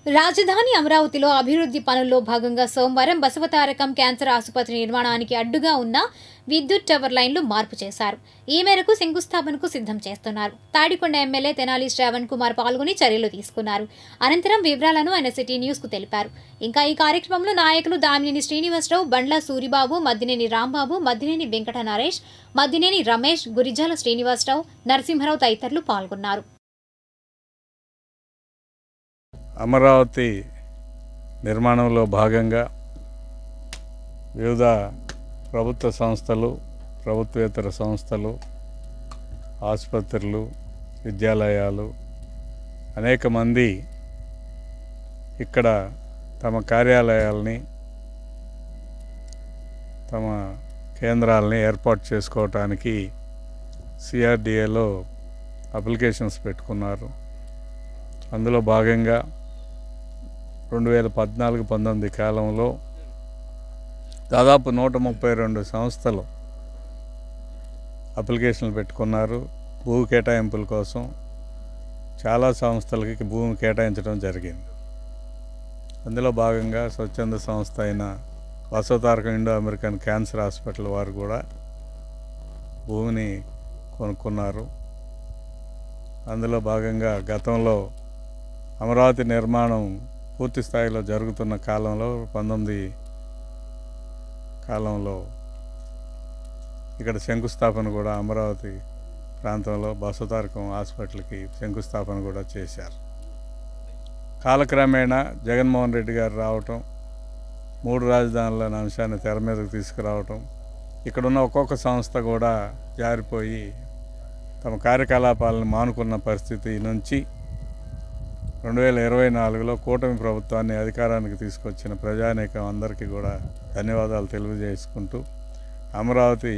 రాజధాని అమరావతిలో అభివృద్ధి పనుల్లో భాగంగా సోమవారం బసవతారకం క్యాన్సర్ ఆసుపత్రి నిర్మాణానికి అడ్డుగా ఉన్న విద్యుత్ టవర్ లైన్లు మార్పు చేశారు. ఈ మేరకు శంకుస్థాపనకు సిద్ధం చేస్తున్నారు. తాడికొండ ఎమ్మెల్యే తెనాలి శ్రావణ్ కుమార్ పాల్గొని చర్యలు తీసుకున్నారు. అనంతరం వివరాలను ఆయన సిటీ న్యూస్ కు తెలిపారు. ఇంకా ఈ కార్యక్రమంలో నాయకులు దామినేని శ్రీనివాసరావు, బండ్ల సూరిబాబు, మద్దినేని రాంబాబు, మద్దినేని వెంకట నరేష్, మద్దినేని రమేష్, గురిజాల శ్రీనివాసరావు, నరసింహరావు తదితరులు పాల్గొన్నారు. అమరావతి నిర్మాణంలో భాగంగా వివిధ ప్రభుత్వ సంస్థలు, ప్రభుత్వేతర సంస్థలు, ఆసుపత్రులు, విద్యాలయాలు అనేక మంది ఇక్కడ తమ కార్యాలయాల్ని, తమ కేంద్రాలని ఏర్పాటు చేసుకోవటానికి సిఆర్డిఏలో అప్లికేషన్స్ పెట్టుకున్నారు. అందులో భాగంగా 2014-19 కాలంలో దాదాపు 132 సంస్థలు అప్లికేషన్లు పెట్టుకున్నారు. భూ కేటాయింపుల కోసం చాలా సంస్థలకి భూమి కేటాయించడం జరిగింది. అందులో భాగంగా స్వచ్ఛంద సంస్థ అయిన Basavatarakam Indo American cancer hospital వారు కూడా భూమిని కొనుక్కున్నారు. అందులో భాగంగా గతంలో అమరావతి నిర్మాణం పూర్తి స్థాయిలో జరుగుతున్న కాలంలో 19 కాలంలో ఇక్కడ శంకుస్థాపన కూడా అమరావతి ప్రాంతంలో బసవతారకం హాస్పిటల్కి శంకుస్థాపన కూడా చేశారు. కాలక్రమేణా జగన్మోహన్ రెడ్డి గారు రావటం, 3 రాజధానుల అంశాన్ని తెర మీదకు తీసుకురావటం, ఇక్కడున్న ఒక్కొక్క సంస్థ కూడా జారిపోయి తమ కార్యకలాపాలను మానుకున్న పరిస్థితి నుంచి 2024లో కూటమి ప్రభుత్వాన్ని అధికారానికి తీసుకొచ్చిన ప్రజానీకం అందరికీ కూడా ధన్యవాదాలు తెలియజేసుకుంటూ, అమరావతి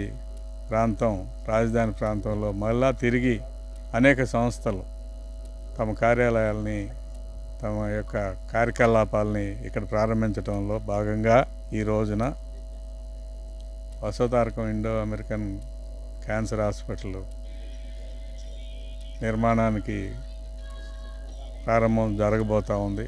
ప్రాంతం రాజధాని ప్రాంతంలో మళ్ళా తిరిగి అనేక సంస్థలు తమ కార్యాలయాల్ని, తమ యొక్క కార్యకలాపాలని ఇక్కడ ప్రారంభించడంలో భాగంగా ఈ రోజున Basavatarakam Indo American cancer hospital నిర్మాణానికి ప్రారంభం జరగబోతూ ఉంది.